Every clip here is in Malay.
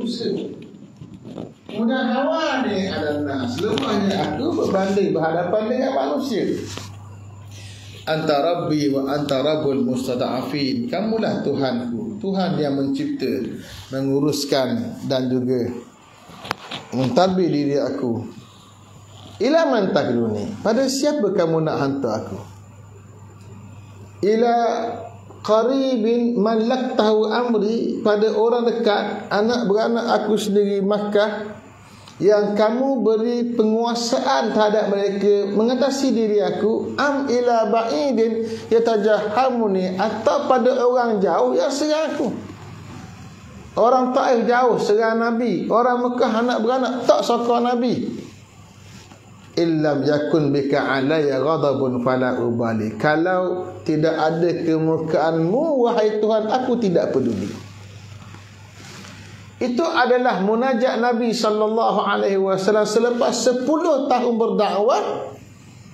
manusia. Kemudian Hawa ni adalah seluruhnya aku berbanding berhadapan dengan manusia. Anta Rabbi wa anta Rabbul mustada'afin. Kamulah Tuhanku, Tuhan yang mencipta, menguruskan dan juga mentadbir diri aku. Ila man takluni, pada siapa kamu nak hantar aku? Ila qaribin man laktahu amri, pada orang dekat, anak beranak aku sendiri Makkah, yang kamu beri penguasaan terhadap mereka mengatasi diri aku. Am ila ba'idin yatajahamuni, atau pada orang jauh yang serang aku. Orang Taif jauh serang Nabi, orang Mekah anak beranak tak sokong Nabi. Illam yakun bika alayya ghadabun fala ubali, kalau tidak ada kemurkaanmu wahai Tuhan, aku tidak peduli. Itu adalah munajat Nabi SAW selepas 10 tahun berdakwah.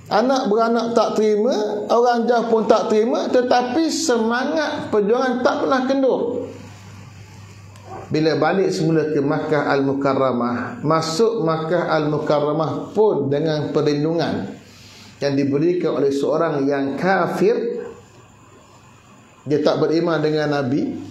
Anak beranak tak terima, orang jauh pun tak terima, tetapi semangat perjuangan tak pernah kendur. Bila balik semula ke Makkah Al-Mukarramah, masuk Makkah Al-Mukarramah pun dengan perlindungan yang diberikan oleh seorang yang kafir. Dia tak beriman dengan Nabi,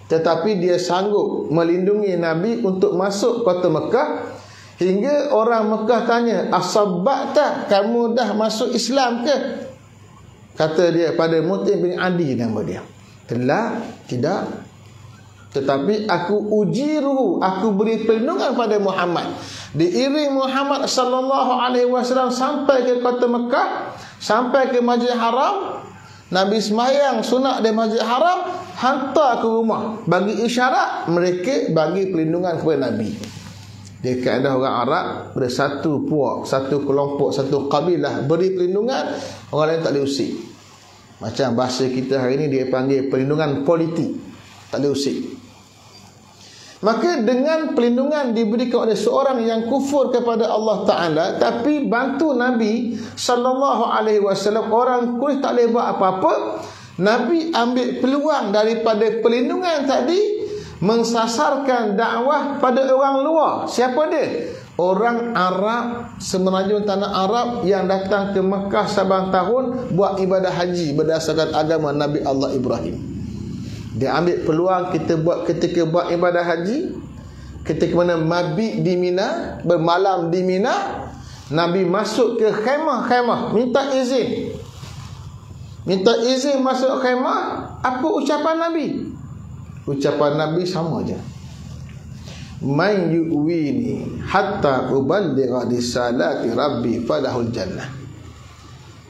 tetapi dia sanggup melindungi Nabi untuk masuk kota Mekah. Hingga orang Mekah tanya, asabata, kamu dah masuk Islam ke? Kata dia pada Mut'im bin Adi nama dia, telah, tidak, tetapi aku ujiru, aku beri perlindungan pada Muhammad. Diiring Muhammad SAW sampai ke kota Mekah, sampai ke Masjid Haram. Nabi sembahyang sunat di Masjid Haram, hantar ke rumah, bagi isyarat mereka bagi perlindungan kepada Nabi. Dia kaedah orang Arab, pada satu puak, satu kelompok, satu kabilah beri perlindungan, orang lain tak boleh usik. Macam bahasa kita hari ini dia panggil perlindungan politik, tak boleh usik. Maka dengan perlindungan diberikan oleh seorang yang kufur kepada Allah Ta'ala, tapi bantu Nabi SAW, orang Quraisy tak boleh buat apa-apa. Nabi ambil peluang daripada perlindungan tadi, mensasarkan dakwah pada orang luar. Siapa dia? Orang Arab, semenanjung tanah Arab yang datang ke Mekah saban tahun buat ibadah haji berdasarkan agama Nabi Allah Ibrahim. Dia ambil peluang ketika buat ibadah haji, ketika mana mabit di Mina, bermalam di Mina, Nabi masuk ke khemah, minta izin masuk khemah. Apa ucapan Nabi? Ucapan Nabi sama aja, man yu'wini hatta uballigha risalati rabbi falahul jannah.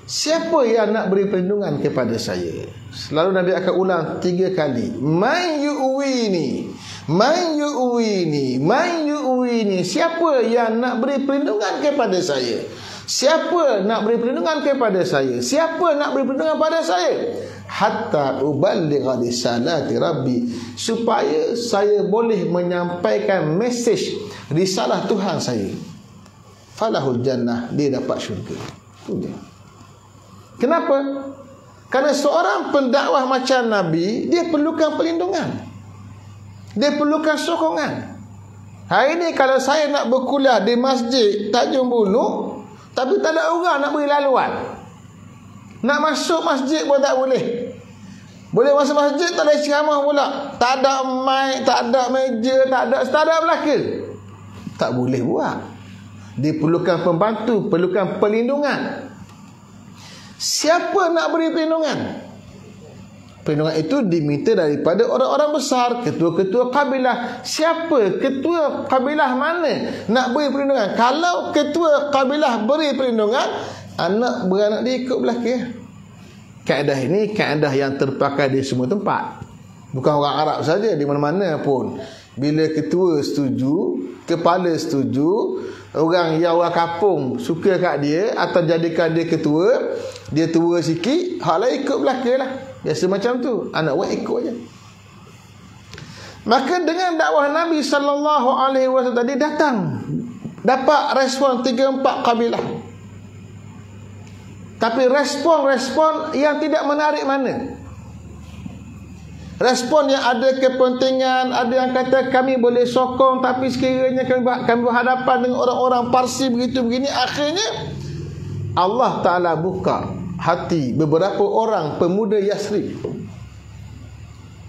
Siapa yang nak beri perlindungan kepada saya? Selalu Nabi akan ulang 3 kali. Man yu'wini, man yu'wini, man yu'wini. Siapa yang nak beri perlindungan kepada saya? Siapa nak beri perlindungan kepada saya? Siapa nak beri perlindungan kepada saya? Hatta uballigha risalati rabbi, supaya saya boleh menyampaikan mesej risalah Tuhan saya. Falahul jannah, dia dapat syurga. Itu dia. Kenapa? Kerana seorang pendakwah macam Nabi, dia perlukan perlindungan, dia perlukan sokongan. Hari ini kalau saya nak berkuliah di masjid Tanjung Bulu, tapi tak ada orang nak beri laluan, nak masuk masjid pun tak boleh. Boleh masuk masjid, tak ada ceramah pula, tak ada mic, tak ada meja, tak ada belaka, tak boleh buat. Dia perlukan pembantu, perlukan perlindungan. Siapa nak beri perlindungan? Perlindungan itu diminta daripada orang-orang besar, ketua-ketua kabilah. Siapa? Ketua kabilah mana nak beri perlindungan? Kalau ketua kabilah beri perlindungan, anak beranak dia ikut belakang. Kaedah ini kaedah yang terpakai di semua tempat, bukan orang Arab saja, di mana-mana pun. Bila ketua setuju, kepala setuju, orang yang orang kampung suka kat dia atau jadikan dia ketua, dia tua sikit, hak lain ikut belakang lah. Biasa macam tu, anak buat ikut je. Maka dengan dakwah Nabi SAW tadi datang, dapat respon 3-4 kabilah. Tapi respon-respon yang tidak menarik mana. Respon yang ada kepentingan, ada yang kata kami boleh sokong, tapi sekiranya kami berhadapan dengan orang-orang Parsi begitu begini, akhirnya Allah Ta'ala buka hati beberapa orang pemuda Yasrib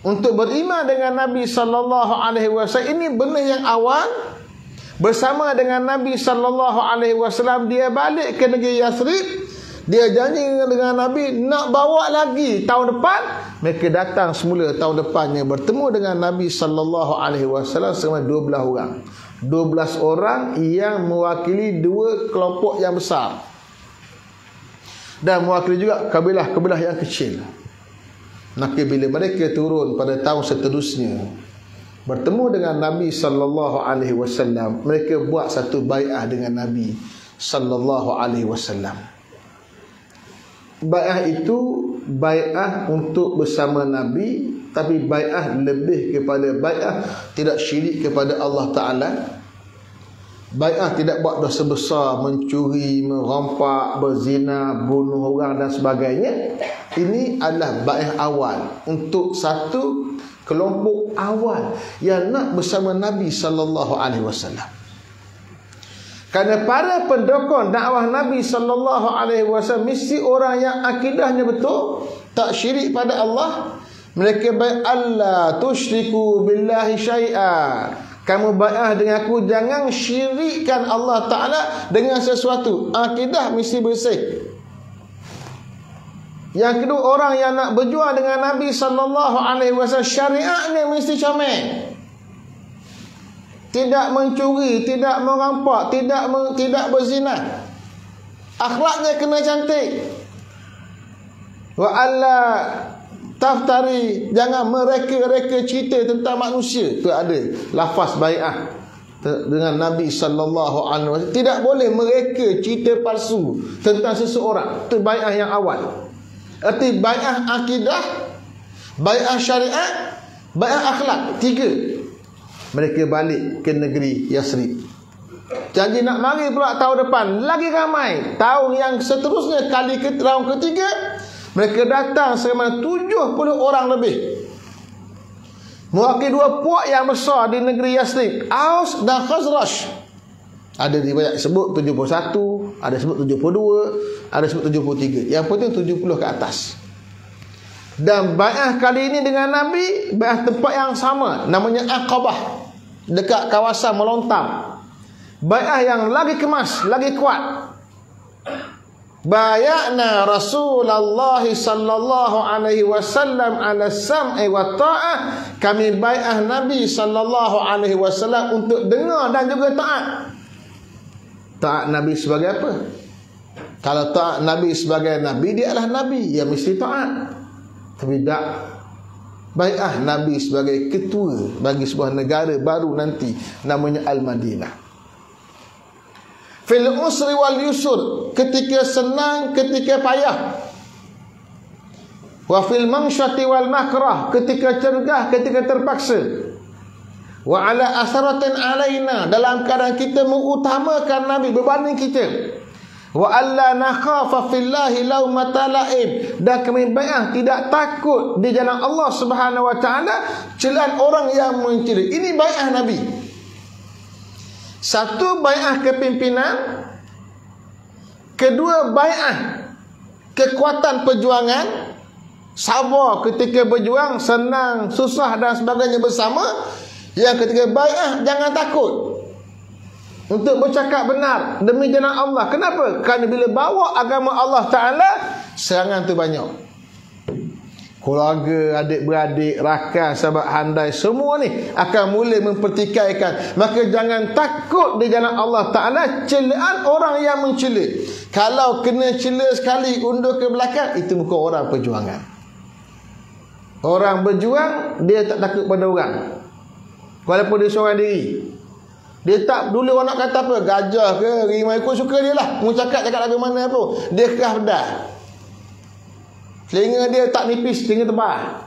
untuk beriman dengan Nabi sallallahu alaihi wasallam. Ini benih yang awal. Bersama dengan Nabi sallallahu alaihi wasallam, dia balik ke negeri Yasrib. Dia janji dengan Nabi nak bawa lagi tahun depan. Mereka datang semula tahun depannya bertemu dengan Nabi sallallahu alaihi wasallam selama 12 orang. 12 orang yang mewakili dua kelompok yang besar dan mewakili juga kabilah-kabilah yang kecil. Maka bila mereka turun pada tahun seterusnya bertemu dengan Nabi sallallahu alaihi wasallam, mereka buat satu bai'ah dengan Nabi sallallahu alaihi wasallam. Bai'ah itu bai'ah untuk bersama Nabi, tapi bai'ah lebih kepada bai'ah tidak syirik kepada Allah Taala. Bai'ah tidak buat dosa besar, mencuri, merompak, berzina, bunuh orang dan sebagainya. Ini adalah bai'ah awal untuk satu kelompok awal yang nak bersama Nabi sallallahu alaihi wasallam. Kerana para pendukung dakwah Nabi sallallahu alaihi wasallam mesti orang yang akidahnya betul, tak syirik pada Allah. Mereka bai'ah Allah tusyriku billahi syai'a. Kamu bai'ah dengan aku, jangan syirikkan Allah Ta'ala dengan sesuatu. Akidah mesti bersih. Yang kedua, orang yang nak berjuang dengan Nabi sallallahu alaihi wasallam, syariatnya mesti comel. Tidak mencuri, tidak merampak, tidak berzina. Akhlaknya kena cantik. Wa alla taftari, jangan mereka-reka cerita tentang manusia. Itu ada lafaz bai'ah dengan Nabi sallallahu alaihi wasallam. Tidak boleh mereka cerita palsu tentang seseorang. Itu bai'ah yang awal. Arti bai'ah akidah, bai'ah syariat, bai'ah akhlak. 3. Mereka balik ke negeri Yasrib. Janji nak mari pula tahun depan, lagi ramai. Tahun yang seterusnya, tahun ketiga, mereka datang selama 70 orang lebih. Mewakili dua puak yang besar di negeri Yasrib, Aus dan Khazraj. Ada riwayat sebut 71, ada sebut 72, ada sebut 73. Yang penting 70 ke atas. Dan bai'ah kali ini dengan Nabi, bai'ah tempat yang sama, namanya Aqabah, dekat kawasan Melontar. Bai'ah yang lagi kemas, lagi kuat. Bai'na Rasulullah sallallahu alaihi wasallam ala sam'i wa ta'ah. Kami bai'ah Nabi sallallahu alaihi wasallam untuk dengar dan juga taat. Taat Nabi sebagai apa? Kalau taat Nabi sebagai Nabi, dia adalah Nabi, ya mesti taat. Tapi tak, bai'ah Nabi sebagai ketua bagi sebuah negara baru nanti, namanya Al-Madinah. Fil usri wal yusur, ketika senang, ketika payah. Wa fil mansyati wal makrah, ketika cergah, ketika terpaksa. Wa ala asaratin alaina, dalam keadaan kita mengutamakan Nabi berbanding kita. Wa alla nakhafa fillahi laumata laim, dan kami bai'ah tidak takut di jalan Allah Subhanahu wa taala celaan orang yang mencela. Ini bai'ah Nabi. Satu, bai'ah kepimpinan. Kedua, bai'ah kekuatan perjuangan. Sabar ketika berjuang, senang, susah dan sebagainya bersama. Yang ketiga, bai'ah jangan takut untuk bercakap benar demi jalan Allah. Kenapa? Kerana bila bawa agama Allah Ta'ala, serangan tu banyak. Keluarga, adik-beradik, rakan, sahabat handai, semua ni akan mula mempertikaikan. Maka jangan takut di jalan Allah Ta'ala celaan orang yang mencela. Kalau kena cela sekali, undur ke belakang, itu bukan orang perjuangan. Orang berjuang, dia tak takut pada orang, walaupun dia seorang diri. Dia tak peduli orang nak kata apa, gajah ke rimau, ikut suka dia lah. Mu cakap lagu mana pun, dia kerah pedas. Telinga dia tak nipis, telinga tebal.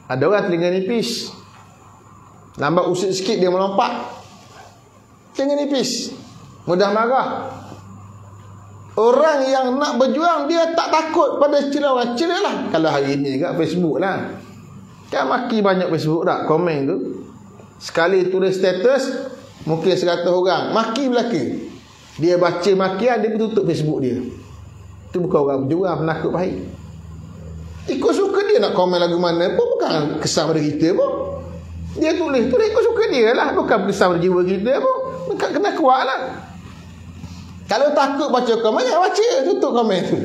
Ada orang telinga nipis, lambat usik sikit dia melompat. Telinga nipis, mudah marah. Orang yang nak berjuang, dia tak takut pada celah orang. Celah lah. Kalau hari ini kat Facebook lah, Kan maki banyak Facebook tak, komen tu. Sekali tulis status, mungkin 100 orang maki belaka. Dia baca makian, dia tutup Facebook dia. Itu bukan orang berjuang, penakut baik. Ikut suka dia nak komen lagu mana pun, bukan kesal pada kita pun. Dia tulis ikut suka dia lah, bukan kesal pada jiwa kita pun. Kena kuat lah. Kalau takut baca komen, jangan baca, tutup komen tu.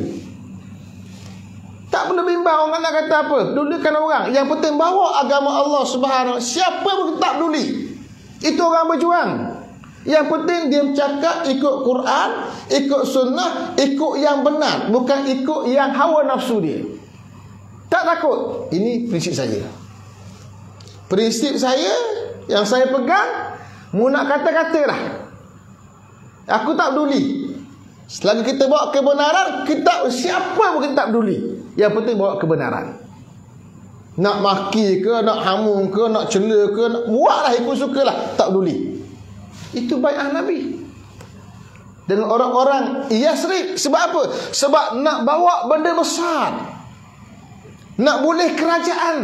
Tak perlu bimbang orang nak kata apa. Pedulikan orang. Yang penting bawa agama Allah Subhanahu. Siapa pun tak peduli. Itu orang berjuang. Yang penting dia bercakap ikut Quran, ikut sunnah, ikut yang benar, bukan ikut yang hawa nafsu dia. Tak takut. Ini prinsip saya. Prinsip saya yang saya pegang, mu nak kata-kata lah. Aku tak peduli. Selagi kita bawa kebenaran, kita siapa pun kita tak peduli. Yang penting bawa kebenaran. Nak maki ke, nak hamun ke, nak cela ke, nak buatlah ikut sukalah, tak peduli. Itu bai'ah Nabi dengan orang-orang Yasrib. Sebab apa? Sebab nak bawa benda besar, nak boleh kerajaan.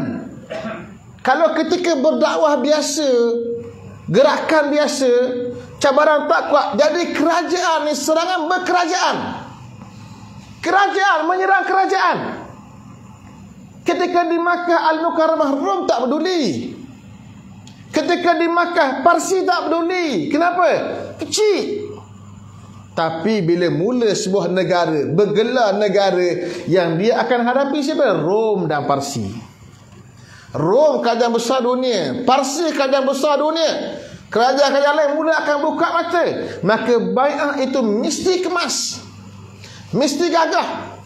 Kalau ketika berdakwah biasa, gerakan biasa, cabaran tak kuat, jadi kerajaan ni serangan berkerajaan. Kerajaan menyerang kerajaan. Ketika di Makkah Al-Mukarramah, Rom tak peduli. Ketika di Makkah Parsi tak peduli. Kenapa? Kecil. Tapi bila mula sebuah negara bergelar negara yang dia akan hadapi siapa? Rom dan Parsi. Rom kerajaan besar dunia, Parsi kerajaan besar dunia. Kerajaan-kerajaan lain mula akan buka mata. Maka bai'ah itu mesti kemas, mesti gagah.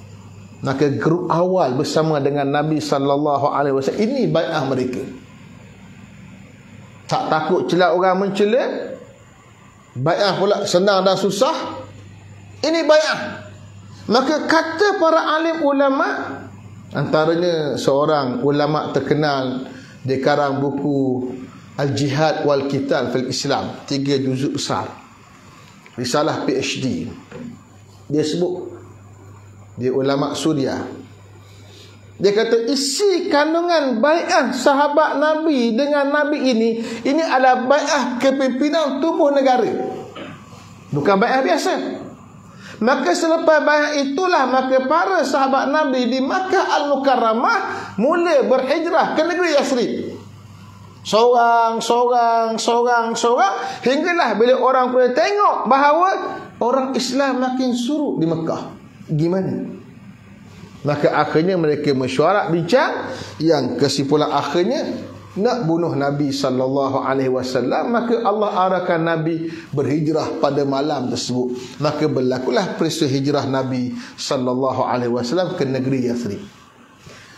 Maka grup awal bersama dengan Nabi SAW, ini bai'ah mereka. Tak takut celak orang mencela. Bai'ah pula senang dan susah. Ini bai'ah. Maka kata para alim ulama, antaranya seorang ulama terkenal, dia karang buku Al-Jihad wal Qital fil Islam, 3 juzuk besar, risalah PhD. Dia sebut, dia ulama Suria. Dia kata isi kandungan bai'ah sahabat Nabi dengan Nabi ini adalah bai'ah kepimpinan tubuh negara, bukan bai'ah biasa. Maka selepas bai'ah itulah maka para sahabat Nabi di Makkah Al-Mukarramah mula berhijrah ke negeri Yasrib. Seorang hinggalah bila orang boleh tengok bahawa orang Islam makin surut di Mekah. Gimana? Maka akhirnya mereka mesyuarat bincang, yang kesimpulan akhirnya nak bunuh Nabi SAW. Maka Allah arahkan Nabi berhijrah pada malam tersebut. Maka berlakulah peristiwa hijrah Nabi SAW ke negeri Yathrib.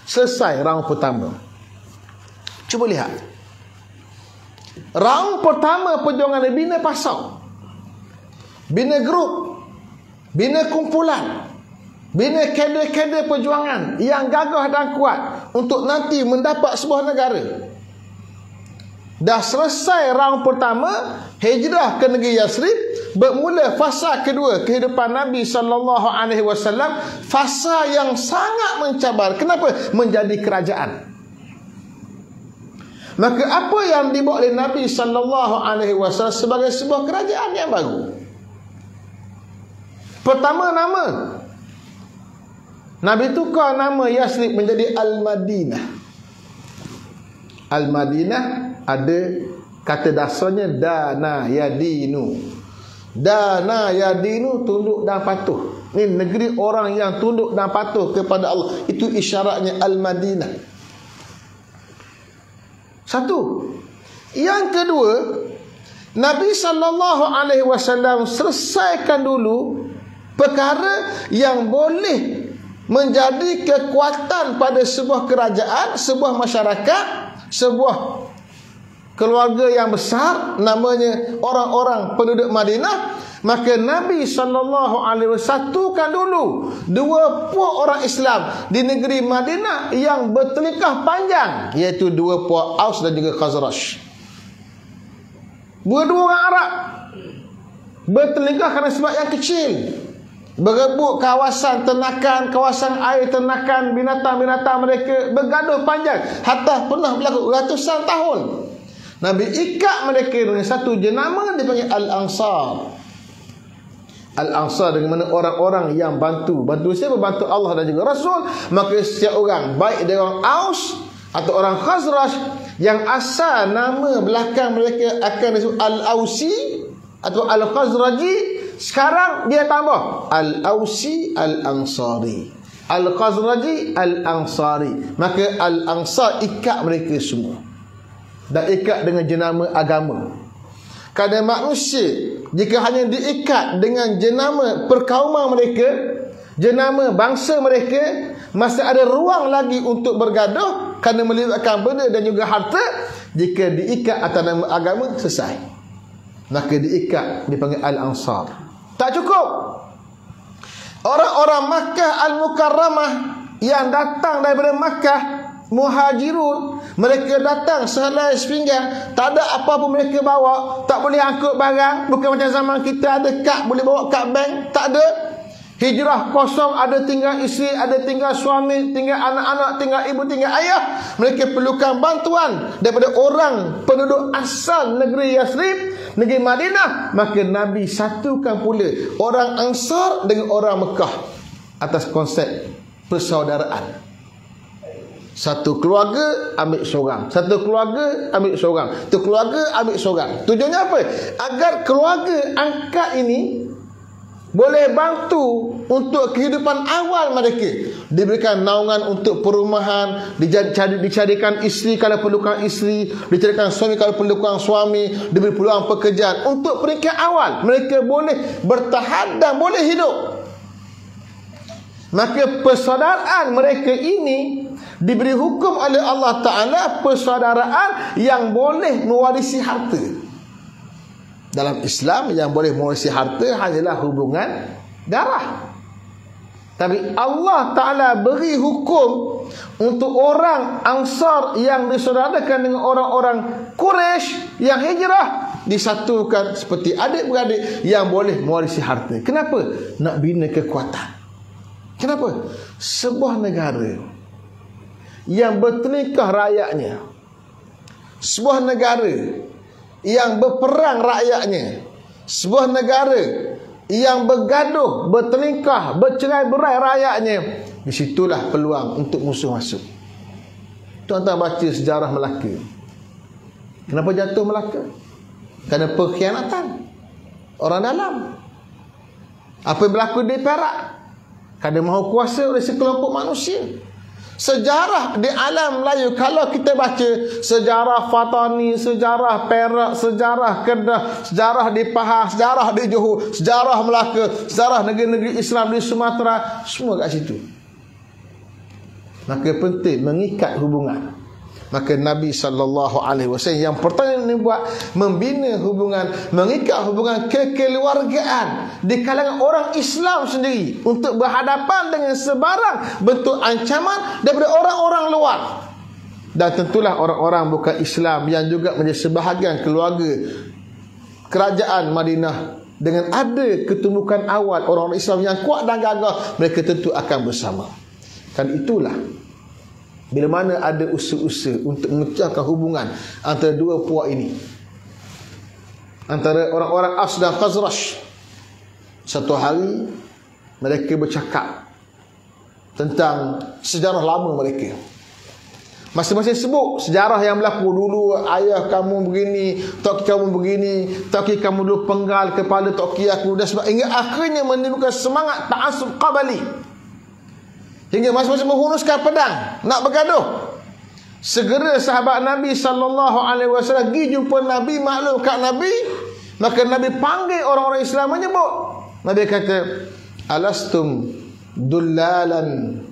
Selesai round pertama. Cuba lihat, round pertama perjuangan Nabi, bina pasau, bina grup, bina kumpulan, bina kader-kader perjuangan yang gagah dan kuat untuk nanti mendapat sebuah negara. Dah selesai round pertama, hijrah ke negeri Yasrib, bermula fasa kedua kehidupan Nabi SAW, fasa yang sangat mencabar. Kenapa? Menjadi kerajaan. Maka apa yang dibawa oleh Nabi SAW sebagai sebuah kerajaan yang baru? Pertama, nama Nabi tukar nama Yasrib menjadi Al-Madinah. Al-Madinah ada kata dasarnya dana yadinu. Dana yadinu, tunduk dan patuh. Ini negeri orang yang tunduk dan patuh kepada Allah. Itu isyaratnya Al-Madinah. Satu. Yang kedua, Nabi SAW selesaikan dulu perkara yang boleh menjadi kekuatan pada sebuah kerajaan, sebuah masyarakat, sebuah keluarga yang besar, namanya orang-orang penduduk Madinah. Maka Nabi SAW satukan dulu 2 puak orang Islam di negeri Madinah yang bertelikah panjang, iaitu 2 puak Aus dan juga Khazraj. 2 orang Arab bertelikah kerana sebab yang kecil. berebut kawasan ternakan, kawasan air ternakan, binatang-binatang mereka, bergaduh panjang, hatta pernah berlaku ratusan tahun. Nabi ikat mereka dengan satu jenama dipanggil Al-Ansar. Al-Ansar dengan mana orang-orang yang bantu siapa? Bantu Allah dan juga Rasul. Maka setiap orang, baik dia orang Aus atau orang Khazraj, yang asal nama belakang mereka akan disebut Al-Ausi atau Al-Khazraji, sekarang dia tambah Al-Ausi Al-Ansari, Al-Khazraji Al-Ansari. Maka Al-Ansar ikat mereka semua, dan ikat dengan jenama agama. Kerana manusia jika hanya diikat dengan jenama perkauman mereka, jenama bangsa mereka, masih ada ruang lagi untuk bergaduh kerana melibatkan benda dan juga harta. Jika diikat atas nama agama, selesai. Maka diikat, dipanggil Al-Ansar. Tak cukup. Orang-orang Makkah Al-Mukarramah yang datang daripada Makkah, Muhajirun, mereka datang sehelai sepinggan, tak ada apa pun mereka bawa, tak boleh angkut barang. Bukan macam zaman kita ada kad, boleh bawa kad bank, tak ada. Hijrah kosong, ada tinggal isteri, ada tinggal suami, tinggal anak-anak, tinggal ibu, tinggal ayah. Mereka perlukan bantuan daripada orang penduduk asal negeri Yathrib, negeri Madinah. Maka Nabi satukan pula orang Ansar dengan orang Mekah atas konsep persaudaraan. Satu keluarga ambil seorang, satu keluarga ambil seorang, satu keluarga ambil seorang. Tujuannya apa? Agar keluarga angkat ini boleh bantu untuk kehidupan awal mereka. Diberikan naungan untuk perumahan, dicarikan isteri kalau perlukan isteri, dicarikan suami kalau perlukan suami, diberi peluang pekerjaan untuk peringkat awal mereka boleh bertahan dan boleh hidup. Maka persaudaraan mereka ini diberi hukum oleh Allah Ta'ala persaudaraan yang boleh mewarisi harta. Dalam Islam yang boleh mewarisi harta hanyalah hubungan darah. Tapi Allah Ta'ala beri hukum untuk orang Ansar yang disaudarakan dengan orang-orang Quraisy yang hijrah, disatukan seperti adik-beradik yang boleh mewarisi harta. Kenapa? Nak bina kekuatan. Kenapa? Sebuah negara yang bertelingkah rakyatnya, sebuah negara yang berperang rakyatnya, sebuah negara yang bergaduh, bertelingkah, bercerai-berai rakyatnya, disitulah peluang untuk musuh masuk. Tuan-tuan baca sejarah Melaka. Kenapa jatuh Melaka? Kerana pengkhianatan orang dalam. Apa yang berlaku di Perak? Kerana mahu kuasa oleh sekelompok manusia. Sejarah di alam Melayu, kalau kita baca sejarah Fatani, sejarah Perak, sejarah Kedah, sejarah di Pahang, sejarah di Johor, sejarah Melaka, sejarah negeri-negeri Islam di Sumatera, semua kat situ. Maka penting mengikat hubungan. Maka Nabi SAW yang pertama ini buat, membina hubungan, mengikat hubungan kekeluargaan di kalangan orang Islam sendiri untuk berhadapan dengan sebarang bentuk ancaman daripada orang-orang luar. Dan tentulah orang-orang bukan Islam yang juga menjadi sebahagian keluarga kerajaan Madinah, dengan ada ketumbukan awal orang-orang Islam yang kuat dan gagah, mereka tentu akan bersama. Kan itulah bila mana ada usaha-usaha untuk memecahkan hubungan antara dua puak ini, antara orang-orang Aus dan Khazraj. Satu hari mereka bercakap tentang sejarah lama mereka. Masing-masing sebut sejarah yang berlaku dulu. Ayah kamu begini, tok kamu begini, tok kamu dulu penggal kepala tok aku, dan sebab hingga akhirnya menimbulkan semangat ta'assub qabali. Hingga masing-masing menghunuskan pedang nak bergaduh. Segera sahabat Nabi SAW pergi jumpa Nabi, maklum kat Nabi. Maka Nabi panggil orang-orang Islam menyebut. Nabi kata, alastum dullalan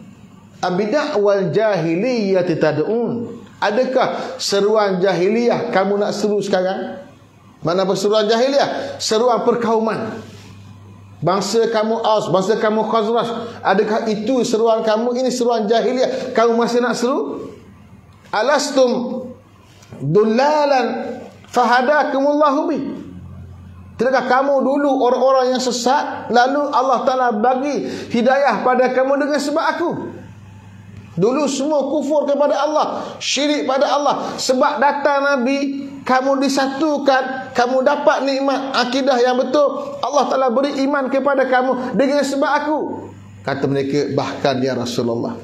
abida'wal jahiliyah tad'un. Adakah seruan jahiliyah kamu nak seru sekarang? Mana perseruan jahiliyah? Seruan perkauman. Bangsa kamu Aus, bangsa kamu Khazraj, adakah itu seruan kamu? Ini seruan jahiliyah, kamu masih nak seru? Alastum dullalan fahadakumullahu bi. Tidakkah kamu dulu orang-orang yang sesat, lalu Allah Ta'ala bagi hidayah pada kamu dengan sebab aku? Dulu semua kufur kepada Allah, syirik pada Allah. Sebab datang Nabi, kamu disatukan, kamu dapat nikmat akidah yang betul. Allah Ta'ala beri iman kepada kamu dengan sebab aku. Kata mereka, bahkan ya Rasulullah,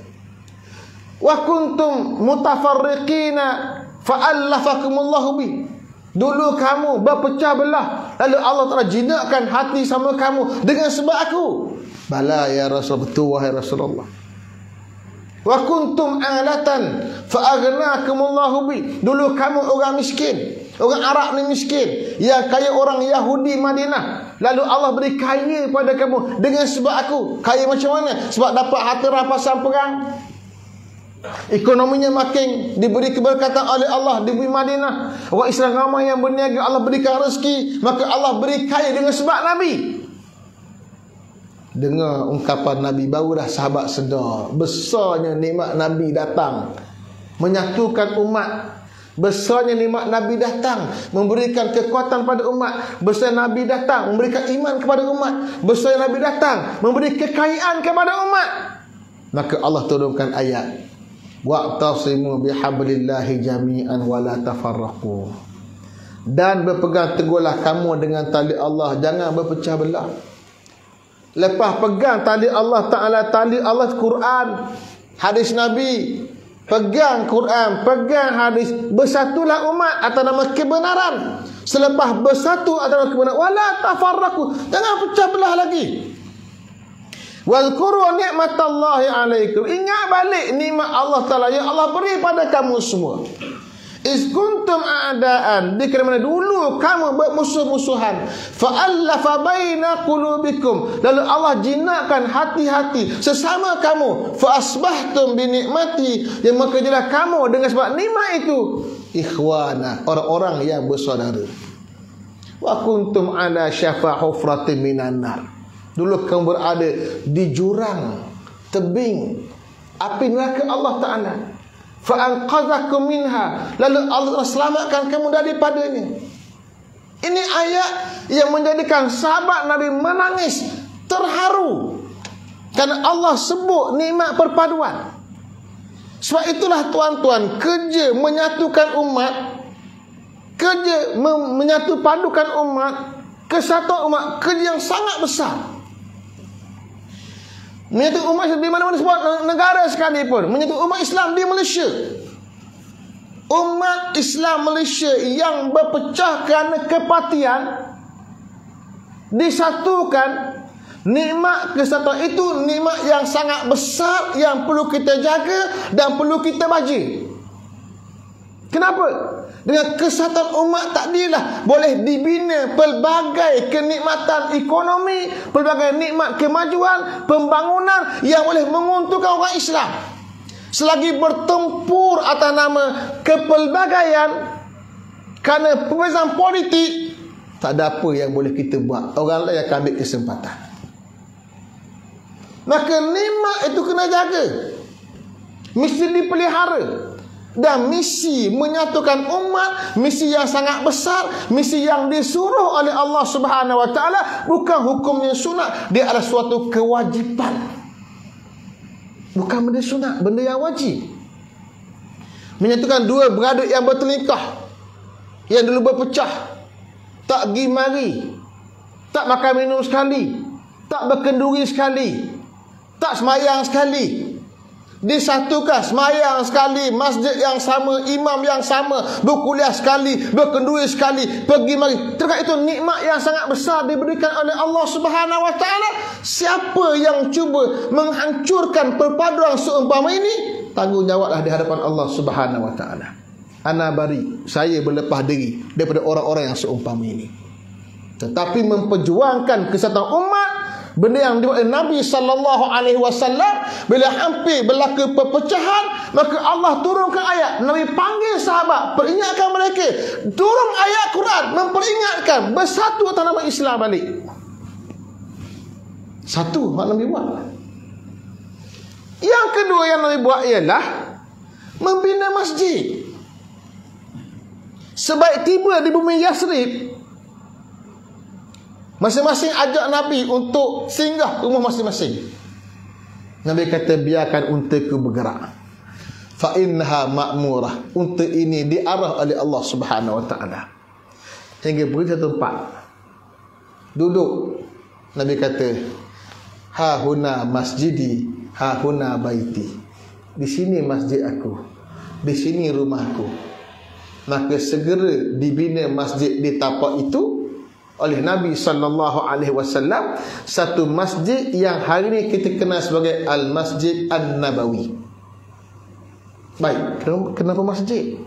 wa kuntum mutafarriqina fa'allafakumullahu bi. Dulu kamu berpecah belah, lalu Allah Ta'ala jinakkan hati sama kamu dengan sebab aku. Bala ya Rasul, betul wahai Rasulullah. Wa kuntum alatan fa'aghnakumullahu bi. Dulu kamu orang miskin, orang Arab ni miskin, yang kaya orang Yahudi Madinah, lalu Allah beri kaya pada kamu dengan sebab aku. Kaya macam mana? Sebab dapat harta rampasan perang, ekonominya makin diberi keberkatan oleh Allah, diberi Madinah, orang Islam ramai yang berniaga, Allah berikan rezeki, maka Allah beri kaya dengan sebab Nabi. Dengar ungkapan Nabi, barulah sahabat sedar besarnya nikmat Nabi datang menyatukan umat. Besarnya nikmat Nabi datang memberikan kekuatan pada umat. Besar Nabi datang memberikan iman kepada umat. Besar Nabi datang memberi kekayaan kepada umat. Maka Allah turunkan ayat, wa'tasimu bihablillahi jami'an wa la tafarraqu. Dan berpegang teguhlah kamu dengan tali Allah, jangan berpecah belah. Lepas pegang tali Allah Ta'ala, tali Allah Quran, hadis Nabi, pegang Quran, pegang hadis, bersatulah umat atas nama kebenaran. Selepas bersatu atas nama kebenaran, wala tafarraqu, jangan pecah belah lagi. Wadhkuru ni'matallahi alaikum, ingat balik nikmat Allah Ta'ala yang Allah beri pada kamu semua. Iz kuntum a'daan, di mana dulu kamu bermusuh-musuhan, fa'allafa baina qulubikum, lalu Allah jinakkan hati-hati sesama kamu, fa'asbahtum bi ni'mati, yang maka jadilah kamu dengan sebab nikmat itu ikhwana, orang-orang yang bersaudara. Wa kuntum ala syafa hufratin minan nar, dulu kamu berada di jurang tebing api neraka Allah Ta'ala, fa'anqadhakum minha, lalu Allah selamatkan kamu daripadanya. Ini ayat yang menjadikan sahabat Nabi menangis terharu, karena Allah sebut nikmat perpaduan. Sebab itulah tuan-tuan, kerja menyatukan umat, kerja menyatu padukan umat, kesatuan umat, kerja yang sangat besar. Menyatu umat di mana-mana sebuah negara sekalipun, menyatu umat Islam di Malaysia. Umat Islam Malaysia yang berpecah kerana kepatian disatukan. Nikmat kesatuan itu nikmat yang sangat besar yang perlu kita jaga dan perlu kita baja. Kenapa? Dengan kesatuan umat takdirlah boleh dibina pelbagai kenikmatan ekonomi, pelbagai nikmat kemajuan, pembangunan yang boleh menguntungkan orang Islam. Selagi bertempur atas nama kepelbagaian kerana perbezaan politik, tak ada apa yang boleh kita buat. Orang lain akan ambil kesempatan. Maka nikmat itu kena jaga, mesti dipelihara. Dan misi menyatukan umat, misi yang sangat besar, misi yang disuruh oleh Allah Subhanahu Wa Taala, bukan hukumnya sunat, dia adalah suatu kewajipan. Bukan benda sunat, benda yang wajib. Menyatukan dua beradik yang bertelingkah, yang dulu berpecah, tak pergi mari, tak makan minum sekali, tak berkenduri sekali, tak semayang sekali, disatukan, semayang sekali, masjid yang sama, imam yang sama, berkuliah sekali, berkenduri sekali, pergi mari. Terkait itu nikmat yang sangat besar diberikan oleh Allah Subhanahu Wa Taala. Siapa yang cuba menghancurkan perpaduan seumpama ini, tanggungjawablah di hadapan Allah Subhanahu Wa Taala. Ana bari, saya berlepas diri daripada orang-orang yang seumpama ini. Tetapi memperjuangkan kesatuan umat, benda yang dibuat oleh Nabi SAW, bila hampir berlaku perpecahan, maka Allah turunkan ayat. Nabi panggil sahabat, peringatkan mereka, turun ayat Quran memperingatkan, bersatu atas nama Islam balik. Satu hak Nabi buat. Yang kedua yang Nabi buat ialah membina masjid. Sebaik tiba di bumi Yasrib, Masing-masing ajak Nabi untuk singgah rumah masing-masing. Nabi kata, biarkan untaku bergerak. Fa innaha ma'murah. Unta ini diarah oleh Allah Subhanahu wa taala. Hingga pergi satu tempat. Duduk. Nabi kata, ha huna masjidi, ha huna baiti. Di sini masjid aku. Di sini rumahku. Maka segera dibina masjid di tapak itu oleh Nabi sallallahu alaihi wasallam, satu masjid yang hari ini kita kenal sebagai Al-Masjid An-Nabawi. Baik, kenapa masjid?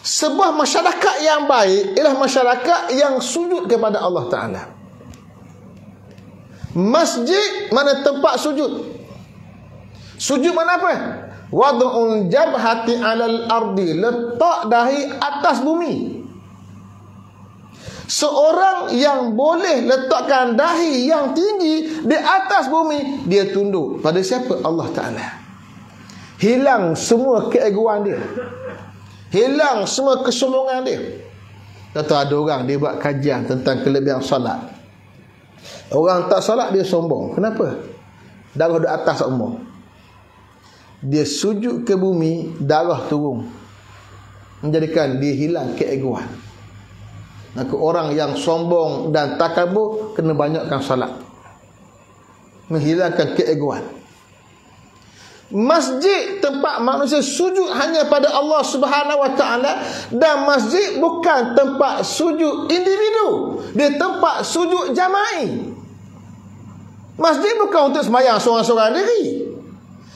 Sebuah masyarakat yang baik ialah masyarakat yang sujud kepada Allah Ta'ala. Masjid mana tempat sujud? Sujud mana apa? Wad'ul jabhati 'alal ardi, letak dahi atas bumi. Seorang yang boleh letakkan dahi yang tinggi di atas bumi, dia tunduk pada siapa? Allah Ta'ala. Hilang semua keegoan dia, hilang semua kesombongan dia. Tentu ada orang dia buat kajian tentang kelebihan solat. Orang tak solat dia sombong. Kenapa? Darah di atas semua. Dia sujud ke bumi, darah turun, menjadikan dia hilang keegoan. Maka orang yang sombong dan takabur kena banyakkan salat, menghilangkan keegoan. Masjid tempat manusia sujud hanya pada Allah Subhanahu wa taala, dan masjid bukan tempat sujud individu, dia tempat sujud jama'i. Masjid bukan untuk sembahyang seorang-seorang diri.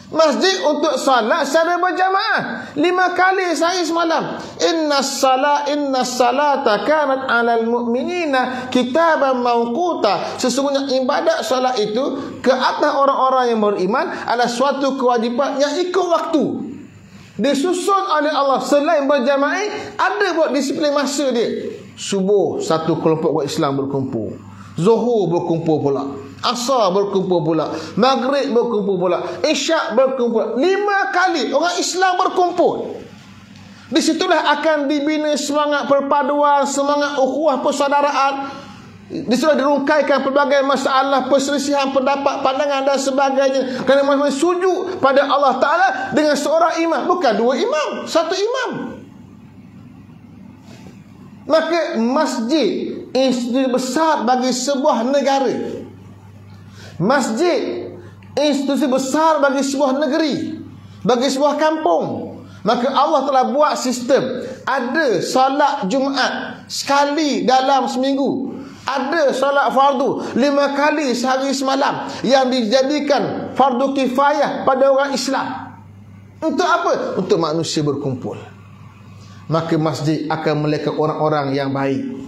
Masjid untuk salat secara berjamaah 5 kali sehari semalam. Inna salata kanat 'alal mu'minina kitaban mawquta. Sesungguhnya ibadat salat itu ke atas orang-orang yang beriman adalah suatu kewajipan yang ikut waktu. Disusun oleh Allah. Selain berjamaah, ada buat disiplin masa dia. Subuh satu kelompok orang Islam berkumpul, Zuhur berkumpul pula, Asar berkumpul pula, Maghrib berkumpul pula, Isyak berkumpul. 5 kali orang Islam berkumpul. Di situlah akan dibina semangat perpaduan, semangat ukhuwah persaudaraan. Di situlah dirungkaikan pelbagai masalah, perselisihan pendapat, pandangan dan sebagainya. Kerana masing-masing sujud pada Allah Ta'ala dengan seorang imam, bukan 2 imam, 1 imam. Maka masjid institusi besar bagi sebuah negara. Masjid institusi besar bagi sebuah negeri, bagi sebuah kampung. Maka Allah telah buat sistem. Ada solat Jumaat sekali dalam seminggu, ada solat fardu 5 kali sehari semalam, yang dijadikan fardu kifayah pada orang Islam. Untuk apa? Untuk manusia berkumpul. Maka masjid akan melahirkan orang-orang yang baik.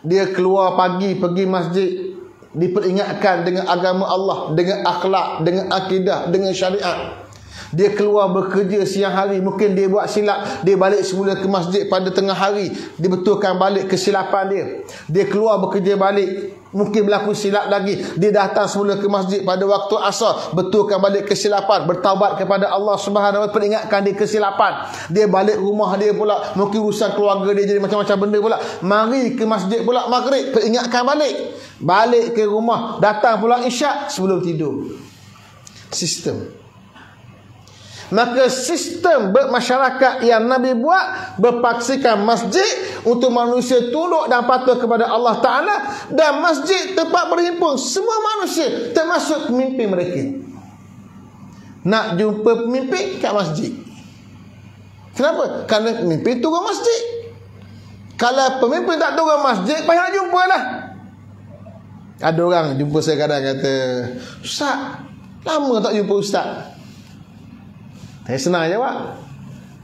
Dia keluar pagi pergi masjid, diperingatkan dengan agama Allah, dengan akhlak, dengan akidah, dengan syariat. Dia keluar bekerja siang hari, mungkin dia buat silap, dia balik semula ke masjid pada tengah hari, dia betulkan balik kesilapan dia. Dia keluar bekerja balik, mungkin berlaku silap lagi, dia datang semula ke masjid pada waktu asar, betulkan balik kesilapan, bertaubat kepada Allah Subhanahu wa taala, peringatkan dia kesilapan. Dia balik rumah dia pula, mungkin urusan keluarga dia jadi macam-macam benda pula, mari ke masjid pula maghrib, peringatkan balik, balik ke rumah, datang pula isyak sebelum tidur. Sistem. Maka sistem bermasyarakat yang Nabi buat berpaksikan masjid untuk manusia tunduk dan patuh kepada Allah Ta'ala, dan masjid tempat berhimpun semua manusia termasuk pemimpin mereka. Nak jumpa pemimpin kat masjid. Kenapa? Kerana pemimpin turun masjid. Kalau pemimpin tak turun masjid, payah jumpa lah. Ada orang jumpa saya kadang kata, Ustaz, lama tak jumpa Ustaz. Saya senang jawab,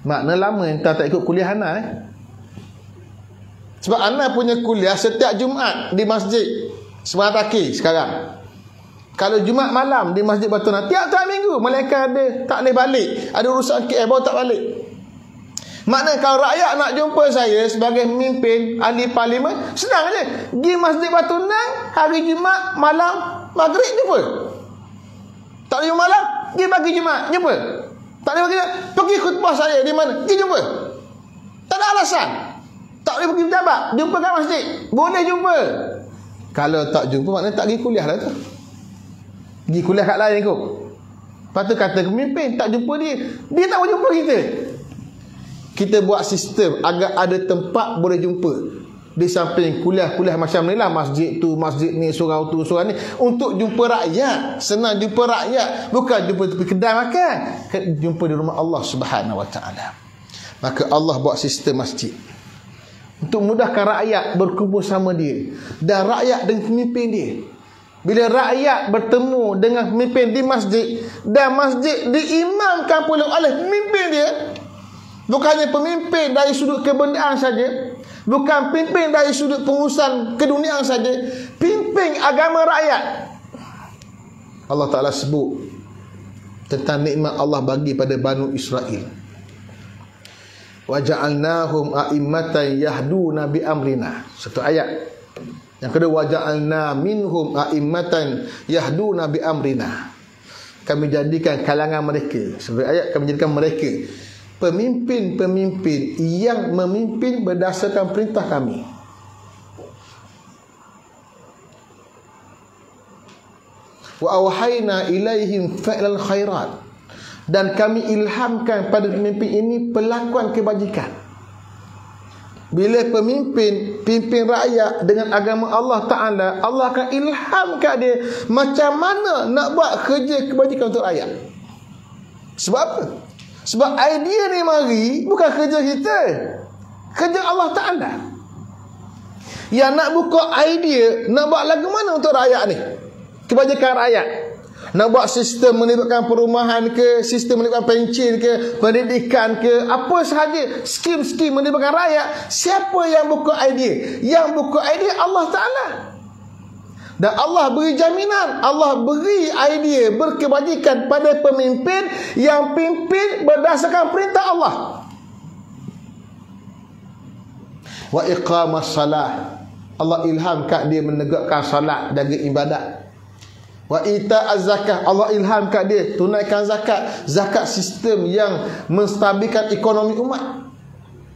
makna lama entah tak ikut kuliah Ana. Sebab Ana punya kuliah setiap Jumaat di masjid Semarang Taki sekarang. Kalau Jumaat malam di masjid Batu Nah, tiap-tiap minggu malaikat ada, tak boleh balik, ada urusan KL baru tak balik. Maknanya kalau rakyat nak jumpa saya sebagai pemimpin ahli parlimen, senang je. Pergi masjid Batu Nah hari Jumaat malam maghrib jumpa. Tak boleh malam, pergi pagi Jumaat jumpa. Tak boleh pergi khutbah saya di mana, pergi jumpa. Tak ada alasan. Tak Tak boleh pergi pejabat, jumpa kat masjid. Boleh jumpa. Kalau tak jumpa maknanya tak pergi kuliah lah tu. Pergi kuliah kat lain kot. Lepas tu kata pemimpin tak jumpa dia, dia tak mau jumpa kita. Kita buat sistem agar ada tempat boleh jumpa. Di samping kuliah-kuliah macam ni lah, masjid tu, masjid ni, surau tu, surau ni, untuk jumpa rakyat. Senang jumpa rakyat, bukan jumpa tepi kedai makan, jumpa di rumah Allah Subhanahu Wa Taala. Maka Allah buat sistem masjid untuk mudahkan rakyat berkumpul sama dia, dan rakyat dengan pemimpin dia. Bila rakyat bertemu dengan pemimpin di masjid, dan masjid diimamkan pula oleh pemimpin dia, bukannya pemimpin dari sudut kebendaan saja, bukan pimpin dari sudut pengurusan keduniaan saja, pimpin agama rakyat. Allah Ta'ala sebut tentang nikmat Allah bagi pada Banu Israel. Wa ja'alnahum a'immatan yahduna bi amrina. Satu ayat. Yang kedua, wa ja'alna minhum a'immatan yahduna bi amrina. Kami jadikan kalangan mereka, sebagai ayat, kami jadikan mereka pemimpin-pemimpin yang memimpin berdasarkan perintah kami. Wa awhayna ilaihim fa'lal khairat, dan kami ilhamkan pada pemimpin ini pelakuan kebajikan. Bila pemimpin pimpin rakyat dengan agama Allah Ta'ala, Allah akan ilhamkan dia macam mana nak buat kerja kebajikan untuk rakyat. Sebab apa? Sebab idea ni mari bukan kerja kita, kerja Allah Ta'ala. Yang nak buka idea, nak buat lagu mana untuk rakyat ni, kebajikan rakyat. Nak buat sistem melibatkan perumahan ke, sistem melibatkan pencin ke, pendidikan ke, apa sahaja, skim-skim melibatkan rakyat. Siapa yang buka idea? Yang buka idea Allah Ta'ala. Dan Allah beri jaminan, Allah beri idea berkebajikan pada pemimpin yang pimpin berdasarkan perintah Allah. Wa iqamas salah, Allah ilhamkan dia menegakkan salat dan ibadat. Wa ita'az zakah, Allah ilhamkan dia tunaikan zakat. Zakat sistem yang menstabilkan ekonomi umat.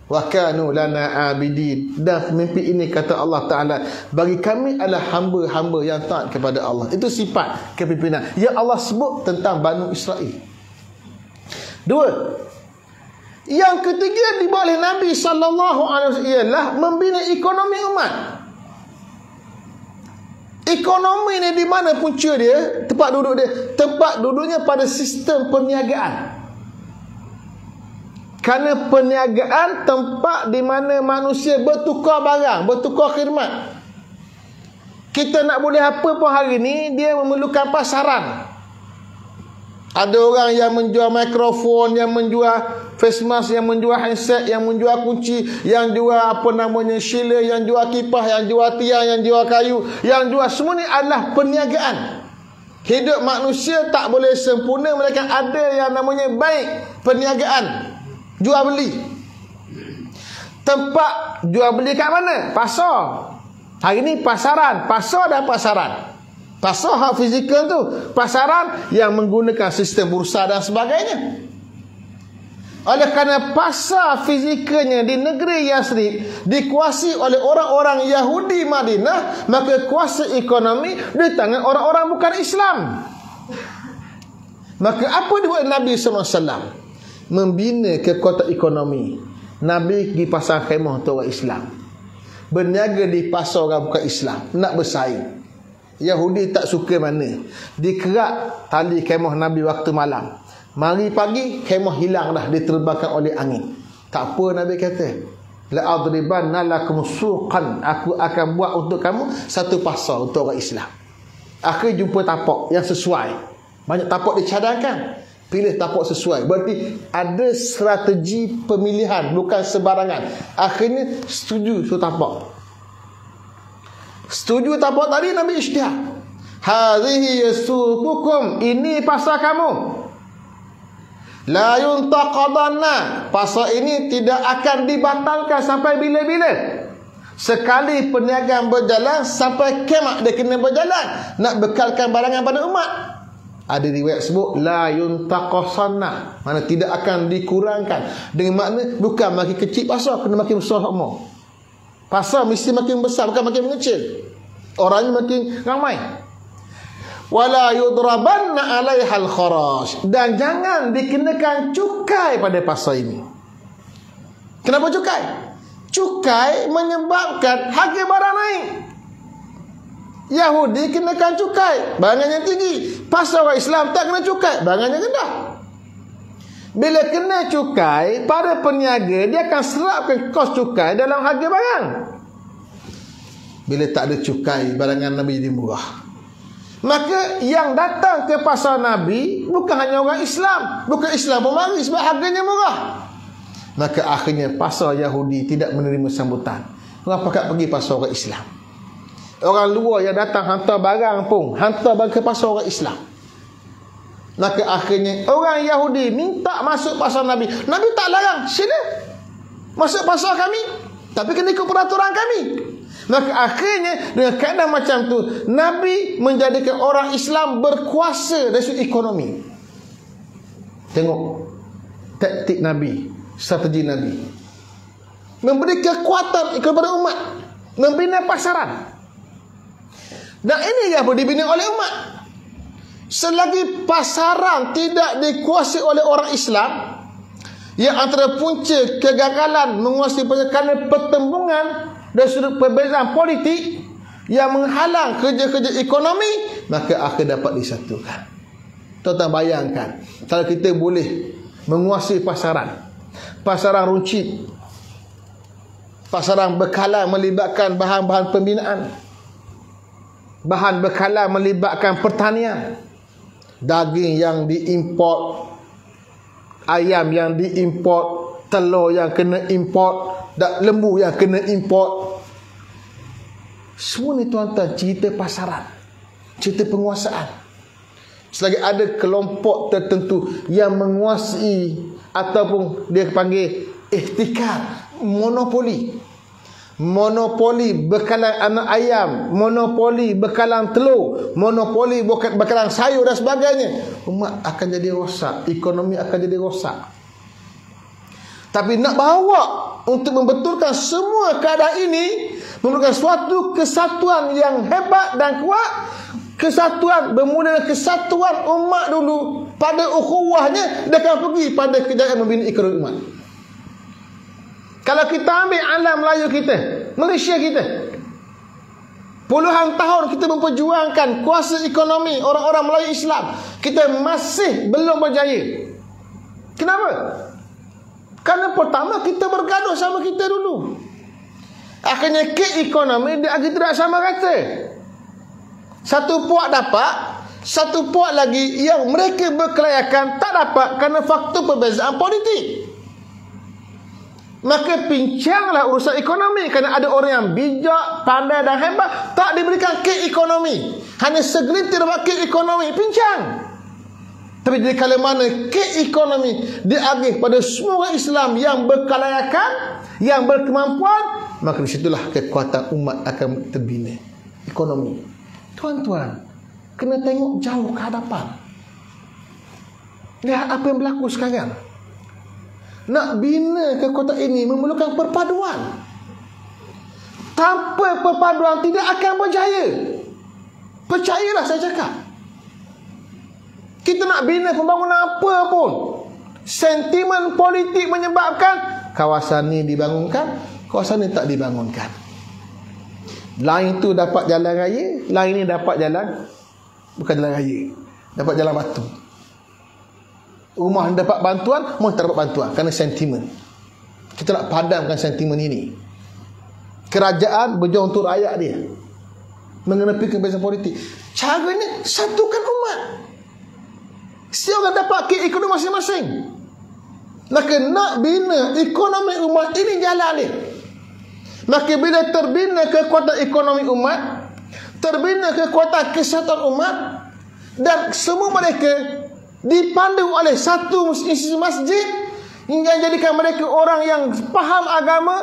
Wa kanu lana abidin, dan pemimpin ini kata Allah Ta'ala, bagi kami adalah hamba-hamba yang taat kepada Allah. Itu sifat kepimpinan yang Allah sebut tentang Banu Israel. Dua, yang ketiga dibawa oleh Nabi SAW ialah membina ekonomi umat. Ekonomi ni di mana punca dia? Tempat duduk dia, tempat duduknya pada sistem perniagaan. Kerana perniagaan tempat di mana manusia bertukar barang, bertukar khidmat. Kita nak boleh apa pun hari ni, dia memerlukan pasaran. Ada orang yang menjual mikrofon, yang menjual face mask, yang menjual handset, yang menjual kunci, yang jual apa namanya shiller, yang jual kipas, yang jual tiang, yang jual kayu, yang jual, semua ni adalah perniagaan. Hidup manusia tak boleh sempurna melainkan ada yang namanya baik perniagaan, jual beli. Tempat jual beli kat mana? Pasar. Hari ni pasaran, pasar dan pasaran. Pasar hak fizikal tu, pasaran yang menggunakan sistem bursa dan sebagainya. Oleh kerana pasar fizikalnya di negeri Yasrib dikuasai oleh orang-orang Yahudi Madinah, maka kuasa ekonomi di tangan orang-orang bukan Islam. Maka apa dibuat Nabi SAW? Membina kekuatan ekonomi. Nabi pergi pasar khemah untuk orang Islam, berniaga di pasar orang bukan Islam, nak bersaing. Yahudi tak suka mana, dikerak tali khemah Nabi waktu malam. Mari pagi khemah hilang dah, diterbangkan oleh angin. Tak apa, Nabi kata, la adribanna lakum suqan, aku akan buat untuk kamu satu pasar untuk orang Islam. Akhir jumpa tapak yang sesuai. Banyak tapak dicadangkan, pilih tapak sesuai. Berarti ada strategi pemilihan, bukan sebarangan. Akhirnya setuju su tapak. Setuju tapak tadi, Nabi ijtihad. Hadhihi yasuqukum, ini pasar kamu. La yuntaqadanna, pasar ini tidak akan dibatalkan sampai bila-bila. Sekali perniagaan berjalan sampai kiamat dia kena berjalan, nak bekalkan barangan pada umat. Ada riwayat sebut la yuntaqasanna, mana tidak akan dikurangkan. Dengan makna bukan makin kecil pasar, kena makin besar umur. Pasar mesti makin besar, bukan makin mengecil. Orangnya makin ramai. Wala yudrabanna 'alaihal kharaj, dan jangan dikenakan cukai pada pasar ini. Kenapa cukai? Cukai menyebabkan harga barang naik. Yahudi kenakan cukai, barangannya tinggi. Pasar orang Islam tak kena cukai, barangannya rendah. Bila kena cukai, para peniaga dia akan serapkan kos cukai dalam harga barang. Bila tak ada cukai, barangan Nabi jadi murah. Maka yang datang ke pasar Nabi bukan hanya orang Islam, bukan Islam pun mari sebab harganya murah. Maka akhirnya pasar Yahudi tidak menerima sambutan. Orang pakat pergi pasar orang Islam. Orang luar yang datang hantar barang pun hantar barang ke pasar orang Islam. Maka akhirnya orang Yahudi minta masuk pasar Nabi. Nabi tak larang, sila masuk pasar kami, tapi kena ikut peraturan kami. Maka akhirnya dengan keadaan macam tu, Nabi menjadikan orang Islam berkuasa dari segi ekonomi. Tengok taktik Nabi, strategi Nabi, memberi kekuatan kepada umat, membina pasaran. Dan ini yang boleh dibina oleh umat. Selagi pasaran tidak dikuasai oleh orang Islam, yang antara punca kegagalan menguasai kerana pertembungan dari sudut perbezaan politik yang menghalang kerja-kerja ekonomi, maka akan dapat disatukan. Tuan-tuan bayangkan, kalau kita boleh menguasai pasaran, pasaran runcit, pasaran bekalan melibatkan bahan-bahan pembinaan, bahan bekalan melibatkan pertanian, daging yang diimport, ayam yang diimport, telur yang kena import, dan lembu yang kena import. Semua ni tuan-tuan cerita pasaran, cerita penguasaan. Selagi ada kelompok tertentu yang menguasai ataupun dia panggil ihtikar, monopoli, monopoli bekalan anak ayam, monopoli bekalan telur, monopoli bekalan sayur dan sebagainya, umat akan jadi rosak, ekonomi akan jadi rosak. Tapi nak bawa untuk membetulkan semua keadaan ini memerlukan suatu kesatuan yang hebat dan kuat. Kesatuan bermula dengan kesatuan umat dulu. Pada ukhuwahnya dia akan pergi pada kejayaan membina ekonomi umat. Kalau kita ambil alam Melayu kita, Malaysia kita, puluhan tahun kita memperjuangkan kuasa ekonomi orang-orang Melayu Islam, kita masih belum berjaya. Kenapa? Kerana pertama kita bergaduh sama kita dulu. Akhirnya ke ekonomi dia agak tidak sama rata. Satu puak dapat, satu puak lagi yang mereka berkelayakan tak dapat kerana faktor perbezaan politik. Maka pincanglah urusan ekonomi kerana ada orang yang bijak, pandai dan hebat tak diberikan ke ekonomi. Hanya segelintir dapat ke ekonomi, pincang. Tapi di kala mana ke ekonomi diagih pada semua orang Islam yang berkelayakan, yang berkemampuan, maka disitulah kekuatan umat akan terbina. Ekonomi. Tuan-tuan, kena tengok jauh ke hadapan. Lihat apa yang berlaku sekarang. Nak bina kekuatan ini memerlukan perpaduan. Tanpa perpaduan tidak akan berjaya. Percayalah saya cakap. Kita nak bina pembangunan apa pun, sentimen politik menyebabkan kawasan ni dibangunkan, kawasan ni tak dibangunkan. Lain tu dapat jalan raya, lain ni dapat jalan bukan jalan raya, dapat jalan batu. Rumah dapat bantuan, rumah tak dapat bantuan kerana sentimen. Kita nak padamkan sentimen ini. Kerajaan berjuang untuk rakyat dia, mengenepi kebiasaan politik. Caranya satukan umat. Setiap orang dapat ke ekonomi masing-masing. Maka nak bina ekonomi umat ini jalan ni. Maka bila terbina kekuatan ekonomi umat, terbina kekuatan kesatuan umat, dan semua mereka dipandu oleh satu institusi masjid yang jadikan mereka orang yang faham agama,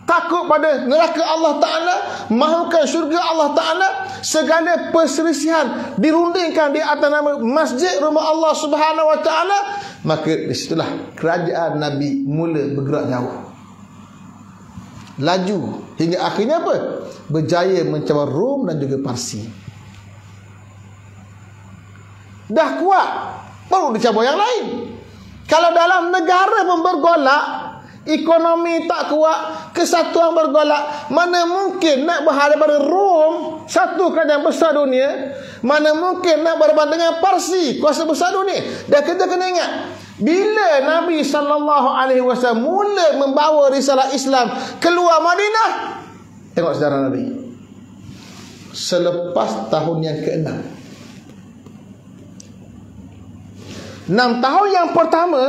takut pada neraka Allah Ta'ala, mahukan syurga Allah Ta'ala, segala perselisihan dirundingkan di atas nama masjid rumah Allah Subhanahu Wa Ta'ala, maka disitulah kerajaan Nabi mula bergerak jauh. laju hingga akhirnya apa? Berjaya mencabar Rom dan juga Parsi. Dah kuat, baru dicabar yang lain. Kalau dalam negara pun bergolak, ekonomi tak kuat, kesatuan bergolak, mana mungkin nak berhadapan dengan Rom, satu kerajaan besar dunia, mana mungkin nak berhadapan dengan Parsi, kuasa besar dunia. Dan kita kena ingat, bila Nabi SAW mula membawa risalah Islam keluar Madinah, tengok sejarah Nabi, selepas tahun yang ke-6. 6 tahun yang pertama,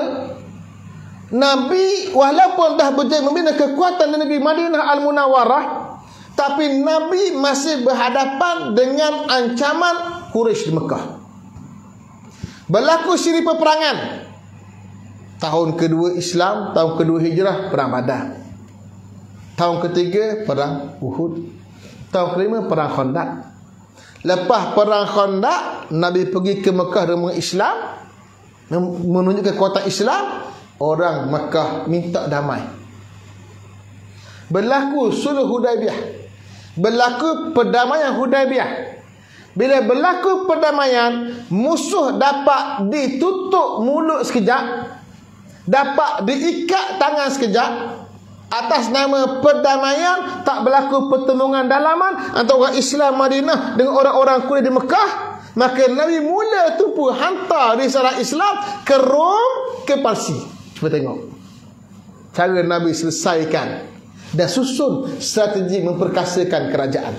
Nabi walaupun dah berjaya membina kekuatan di negeri Madinah Al-Munawwarah, tapi Nabi masih berhadapan dengan ancaman Quraisy di Mekah. Berlaku siri peperangan. Tahun kedua Islam, tahun kedua Hijrah, perang Badar. Tahun ketiga, perang Uhud. Tahun kelima, perang Khandaq. Lepas perang Khandaq, Nabi pergi ke Mekah dengan Islam, menunjukkan kekuatan Islam. Orang Mekah minta damai. Berlaku Sulh Hudaibiyah, berlaku perdamaian Hudaibiyah. Bila berlaku perdamaian, musuh dapat ditutup mulut sekejap, dapat diikat tangan sekejap. Atas nama perdamaian, tak berlaku pertemuan dalaman antara orang Islam Madinah dengan orang-orang Quraisy di Mekah. Maka Nabi mula tu pun hantar risalah Islam ke Rom, ke Parsi. Cuba tengok cara Nabi selesaikan dan susun strategi memperkasakan kerajaan.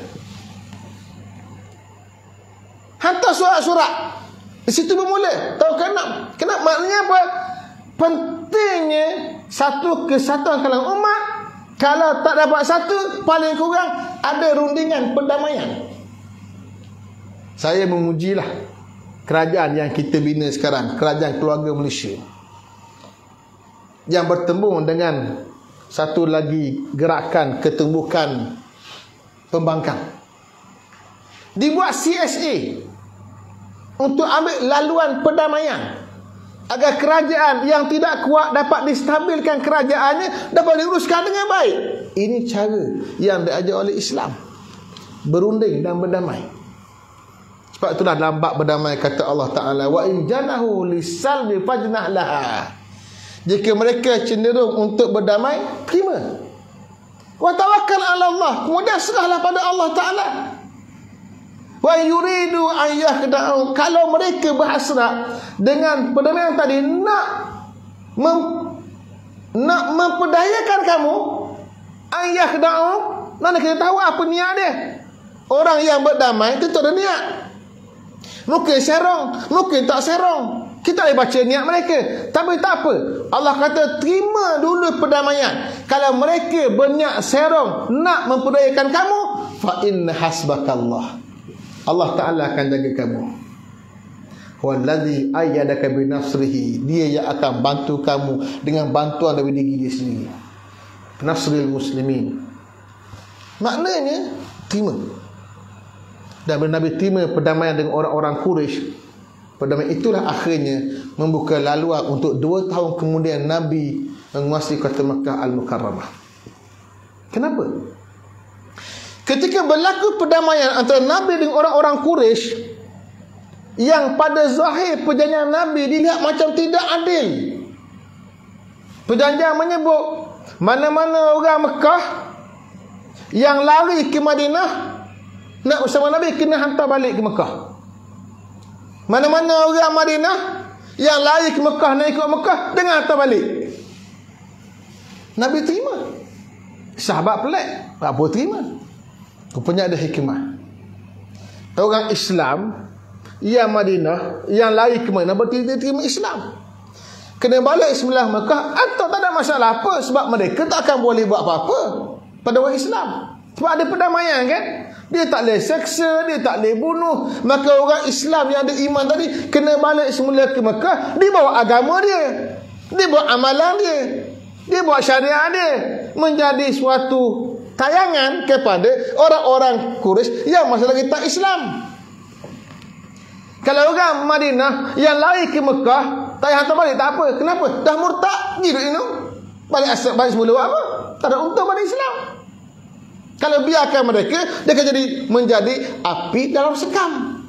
Hantar surat-surat, di situ bermula. Tahu kenapa maknanya apa? Pentingnya satu kesatuan kalangan umat. Kalau tak dapat satu, paling kurang ada rundingan perdamaian. Saya memujilah kerajaan yang kita bina sekarang, kerajaan keluarga Malaysia, yang bertembung dengan satu lagi gerakan ketumbukan pembangkang. Dibuat CSA untuk ambil laluan perdamaian, agar kerajaan yang tidak kuat dapat distabilkan kerajaannya, dapat diuruskan dengan baik. Ini cara yang diajar oleh Islam, berunding dan berdamai. Sebab itulah dalam bab berdamai kata Allah Ta'ala, wa in janahu lisalmi fajnah laha. Jika mereka cenderung untuk berdamai, terima. Wa tawakkal 'ala Allah, kemudian serahlah pada Allah Ta'ala. Wa yuridu an yakhda'u, kalau mereka berhasrat dengan perdamaian tadi, nak memperdayakan kamu, an yakhda'u, mana kita tahu apa niat dia. Orang yang berdamai tentu ada niat. Mungkin serong, mungkin tak serong, kita boleh baca niat mereka. Tapi tak apa, Allah kata terima dulu perdamaian. Kalau mereka berniat serong, nak memperdayakan kamu, fa in hasbakallah, Allah Ta'ala akan jaga kamu. Wallazi ayyadaka binasrihi, dia yang akan bantu kamu dengan bantuan dari diri dia sendiri. Nasrul muslimin, maknanya terima. Dan bila Nabi terima perdamaian dengan orang-orang Quraisy, perdamaian itulah akhirnya membuka laluan untuk 2 tahun kemudian Nabi menguasai kota Mekah Al-Mukarramah. Kenapa? Ketika berlaku perdamaian antara Nabi dengan orang-orang Quraisy, yang pada zahir perjanjian Nabi dilihat macam tidak adil. Perjanjian menyebut mana-mana orang Mekah yang lari ke Madinah nak bersama Nabi kena hantar balik ke Mekah. Mana-mana orang Madinah yang lari ke Mekah nak ikut Mekah, dengan hantar balik. Nabi terima. Sahabat pelik, apa terima? Rupanya ada hikmah. Orang Islam yang Madinah yang lari ke Madinah berarti dia terima Islam, kena balik sembilan Mekah atau tak ada masalah apa, sebab mereka tak akan boleh buat apa-apa pada orang Islam. Sebab ada perdamaian kan. Dia tak boleh seksa, dia tak boleh bunuh. Maka orang Islam yang ada iman tadi kena balik semula ke Mekah. Dia bawa agama dia, dia bawa amalan dia, dia bawa syariat dia, menjadi suatu tayangan kepada orang-orang Quraisy yang masih lagi tak Islam. Kalau orang Madinah yang lari ke Mekah tak hantar balik, tak apa. Kenapa? Dah murtad, hidup ini balik asal, balik semula apa? Tak ada untung pada Islam. Kalau biarkan mereka, dia akan menjadi api dalam sekam.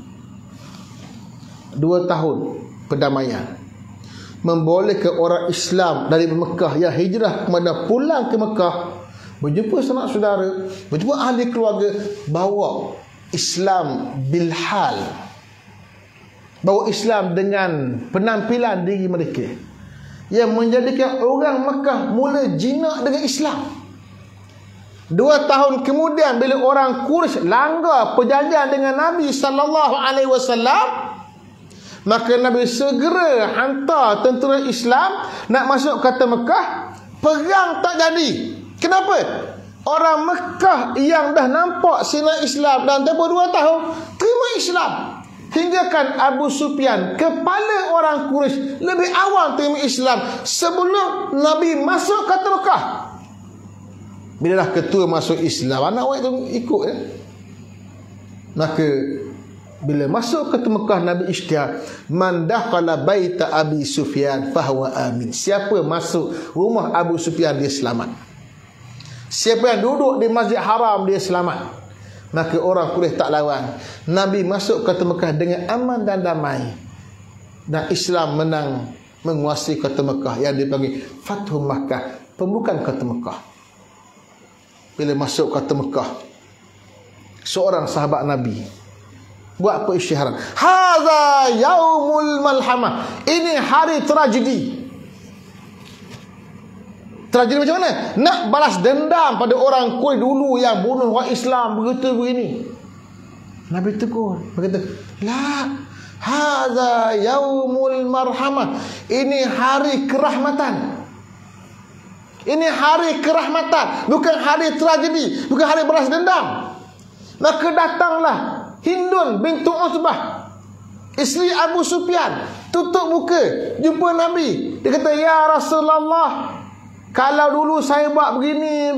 2 tahun perdamaian membolehkan orang Islam dari Mekah yang hijrah kemudian pulang ke Mekah, berjumpa sanak saudara, berjumpa ahli keluarga, bawa Islam bilhal, bawa Islam dengan penampilan diri mereka yang menjadikan orang Mekah mula jinak dengan Islam. 2 tahun kemudian bila orang Quraisy langgar perjanjian dengan Nabi sallallahu alaihi wasallam, maka Nabi segera hantar tentera Islam nak masuk kota Mekah. Perang tak jadi. Kenapa? Orang Mekah yang dah nampak sinar Islam dalam tempoh 2 tahun terima Islam. Hinggakan Abu Sufyan, kepala orang Quraisy, lebih awal terima Islam sebelum Nabi masuk kota Mekah. Bila dah ketua masuk Islam, anak awak tu ikut ya? Maka bila masuk ke Mekah, Nabi isytihar, man dakhala baita Abi Sufyan fahuwa amin. Siapa masuk rumah Abu Sufyan, dia selamat. Siapa yang duduk di Masjid Haram, dia selamat. Maka orang Quraisy tak lawan. Nabi masuk ke Mekah dengan aman dan damai, dan Islam menang menguasai kota Mekah yang dipanggil Fathu Makkah, pembukaan kota Mekah. Bila masuk kota Mekah, seorang sahabat Nabi buat apa isyarat? Hadza yaumul malhamah. Ini hari tragedi. Tragedi macam mana? Nak balas dendam pada orang Quraisy dulu yang bunuh orang Islam begitu begini. Nabi tegur, berkata, la, hadza yaumul marhamah. Ini hari kerahmatan. Ini hari kerahmatan, bukan hari tragedi, bukan hari balas dendam. Maka datanglah Hindun bintu Utbah, isteri Abu Sufyan, tutup muka jumpa Nabi. Dia kata, ya Rasulullah, kalau dulu saya buat begini,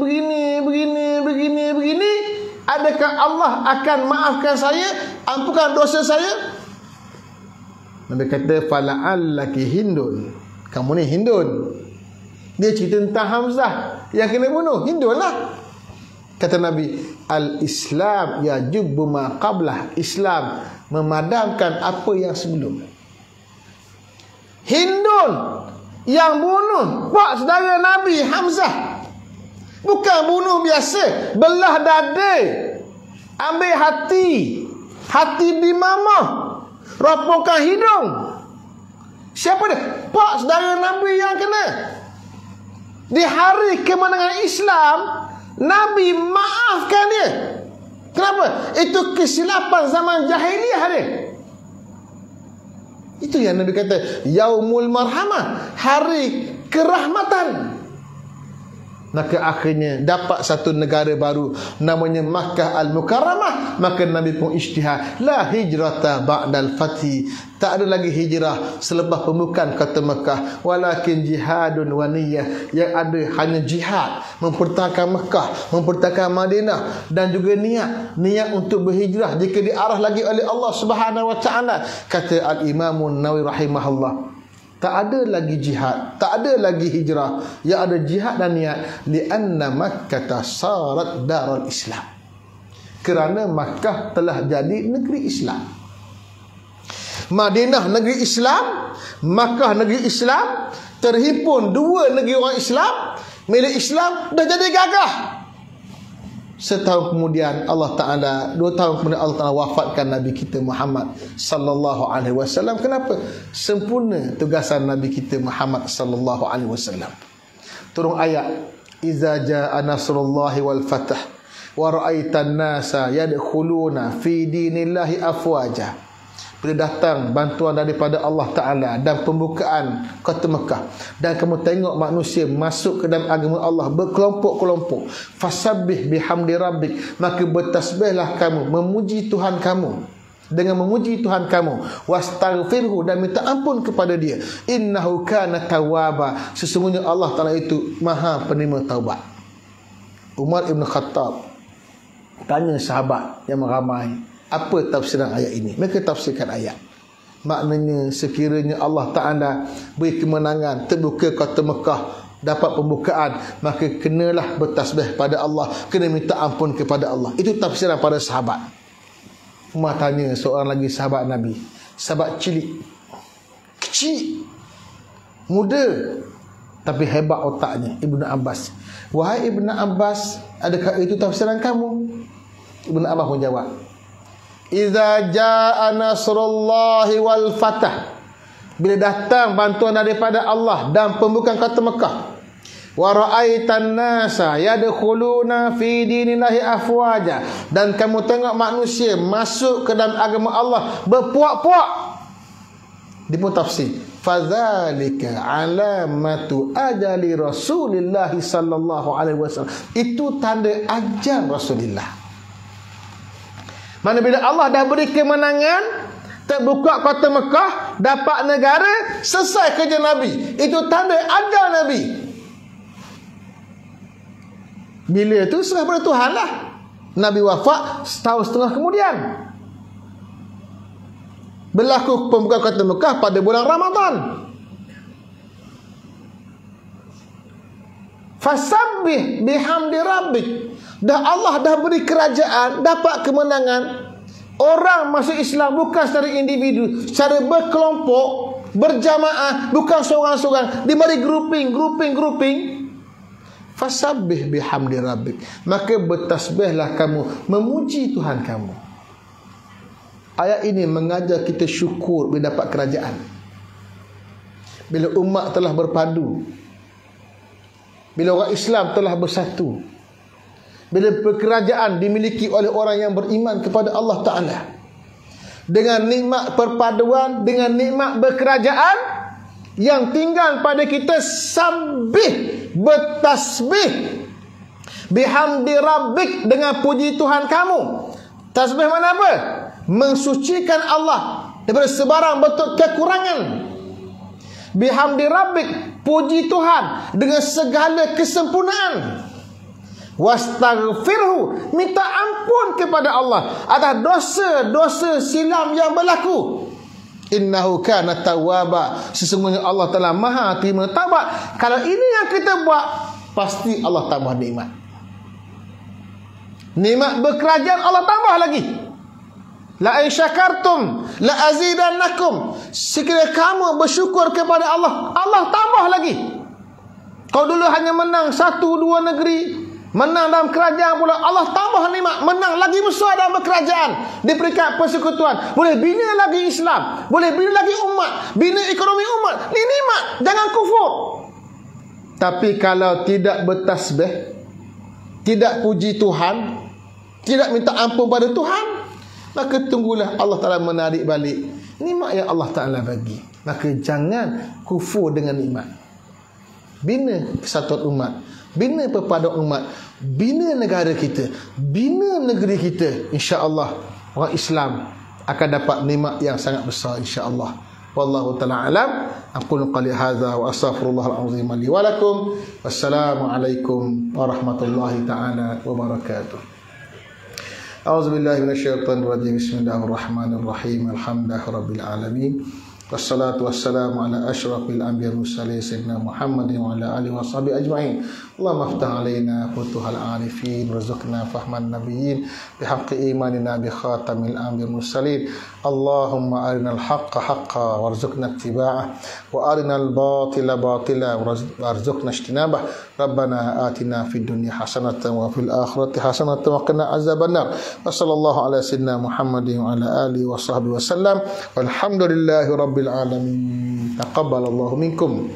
adakah Allah akan maafkan saya, ampunkan dosa saya? Nabi kata, fala'allaki Hindun. Kamu ni Hindun. Dia cerita tentang Hamzah yang kena bunuh. Hindun lah. Kata Nabi, al-Islam yajubbu ma qablah. Islam memadamkan apa yang sebelum. Hindun yang bunuh pak saudara Nabi Hamzah, bukan bunuh biasa, belah dada, ambil hati di mamah, ropongkan hidung. Siapa dia? Pak saudara Nabi yang kena. Di hari kemenangan Islam, Nabi maafkan dia. Kenapa? Itu kesilapan zaman jahiliah dia. Itu yang Nabi kata yaumul marhamah, hari kerahmatan. Maka akhirnya dapat satu negara baru namanya Makkah Al-Mukarramah. Maka Nabi pun isytihar, la hijrata ba'dal fathi. Tak ada lagi hijrah selepas pembukaan kota Mekah, walakin jihadun wa niyyah. Yang ada hanya jihad, mempertahankan Mekah, mempertahankan Madinah, dan juga niat untuk berhijrah jika diarah lagi oleh Allah Subhanahu wa taala. Kata Al-Imam Nawawi rahimahullah, tak ada lagi jihad, tak ada lagi hijrah, yang ada jihad dan niat. Lianna Makkah sarat darul Islam. Kerana Makkah telah jadi negeri Islam. Madinah negeri Islam, Makkah negeri Islam, terhimpun dua negeri orang Islam, milik Islam, dah jadi gagah. Setahun kemudian Allah Ta'ala, 2 tahun kemudian Allah Ta'ala wafatkan Nabi kita Muhammad sallallahu alaihi wasallam. Kenapa? Sempurna tugasan Nabi kita Muhammad sallallahu alaihi wasallam. Turun ayat, iza jaa nasrullahi wal fath wa ra'aitan nasa yadkhuluna fi dinillahi afwaja. Bila datang bantuan daripada Allah Ta'ala dan pembukaan kota Mekah, dan kamu tengok manusia masuk ke dalam agama Allah berkelompok-kelompok, fasabbih bihamdi rabbik, maka bertasbihlah kamu, memuji Tuhan kamu dengan memuji Tuhan kamu, wastaghfirhu, dan minta ampun kepada dia, innahu kana tawwaba, sesungguhnya Allah Ta'ala itu maha penerima taubat. Umar Ibn Khattab tanya sahabat yang ramai, apa tafsiran ayat ini? Mereka tafsirkan ayat, maknanya sekiranya Allah Ta'ala beri kemenangan, terbuka kota Mekah, dapat pembukaan, maka kenalah bertasbih pada Allah, kena minta ampun kepada Allah. Itu tafsiran para sahabat. Umar tanya seorang lagi sahabat Nabi, sahabat cilik, kecil, muda, tapi hebat otaknya, Ibnu Abbas. Wahai Ibnu Abbas, adakah itu tafsiran kamu? Ibnu Abbas pun jawab, Iza jaa nasrullahi wal fatah, bila datang bantuan daripada Allah dan pembukaan kota Mekah, wa ra'aitan nasa yadkhuluna fi dinillahi afwaja, dan kamu tengok manusia masuk ke dalam agama Allah berpuak-puak. Dia pun tafsir, fadzalika alamatu ajali Rasulillah sallallahu alaihi wasallam, itu tanda ajal Rasulullah. Mana bila Allah dah beri kemenangan, terbuka kota Mekah, dapat negara, selesai kerja Nabi, itu tanda ajal Nabi. Bila itu serah pada Tuhan lah. Nabi wafat setahun setengah kemudian. Berlaku pembukaan kota Mekah pada bulan Ramadan. Fasabbih bihamdi rabbik. Dah Allah dah beri kerajaan, dapat kemenangan. Orang masuk Islam bukan secara individu, secara berkelompok, berjamaah, bukan seorang-seorang, diberi grouping. Fasabbih bihamdi rabbik, maka bertasbihlah kamu, memuji Tuhan kamu. Ayat ini mengajar kita syukur bila dapat kerajaan. Bila umat telah berpadu, bila orang Islam telah bersatu, bila kerajaan dimiliki oleh orang yang beriman kepada Allah Ta'ala, dengan nikmat perpaduan, dengan nikmat berkerajaan, yang tinggal pada kita sabbih, bertasbih bihamdi rabbik, dengan puji Tuhan kamu. Tasbih mana apa? Mensucikan Allah daripada sebarang bentuk kekurangan. Bihamdi rabbik, puji Tuhan dengan segala kesempurnaan. Wastaghfirhu, minta ampun kepada Allah atas dosa-dosa silam yang berlaku. Innahu kana tawwaba, sesungguhnya Allah telah maha terima taubat. Kalau ini yang kita buat, pasti Allah tambah nikmat. Nikmat berkerajaan Allah tambah lagi. La in syakartum la azidannakum, sekiranya kamu bersyukur kepada Allah, Allah tambah lagi. Kalau dulu hanya menang 1-2 negeri, menang dalam kerajaan pula, Allah tambah nikmat, menang lagi besar dalam kerajaan, di peringkat persekutuan, boleh bina lagi Islam, boleh bina lagi umat, bina ekonomi umat. Ini nikmat, jangan kufur. Tapi kalau tidak bertasbih, tidak puji Tuhan, tidak minta ampun pada Tuhan, maka tunggulah Allah Ta'ala menarik balik nikmat yang Allah Ta'ala bagi. Maka jangan kufur dengan nikmat. Bina kesatuan umat, bina perpaduan umat, bina negara kita, bina negeri kita. InsyaAllah orang Islam akan dapat nikmat yang sangat besar, insyaAllah. Wallahu ta'ala alam. Aqulu qali hadza wa astaghfirullahal azim li wa lakum. Wassalamualaikum warahmatullahi ta'ala wabarakatuh. A'udzubillahi minasyaitonir rajim. Bismillahirrahmanirrahim. Alhamdulillahi rabbil alamin. Wassalatu wassalamu ala asyrafil anbiya'i mursalin sayyidina Muhammadin wa ala alihi washabihi ajma'in. Allahumma aftah alaina futuhal arifin warzuqna fahman nabiyyin bihaqqi imanina bi khatamil anbiya'i mursalin. Allahumma arinal haqqa haqqan warzuqna ittiba'ah wa arinal batila batila warzuqna ijtinabah. Rabbana atina fid dunya hasanatan wa fil akhirati hasanatan wa qina azabannar. Wa sallallahu ala sayyidina Muhammadin wa ala alihi washabihi wasallam. Walhamdulillahi rabbil alamin. Taqabbalallahu minkum.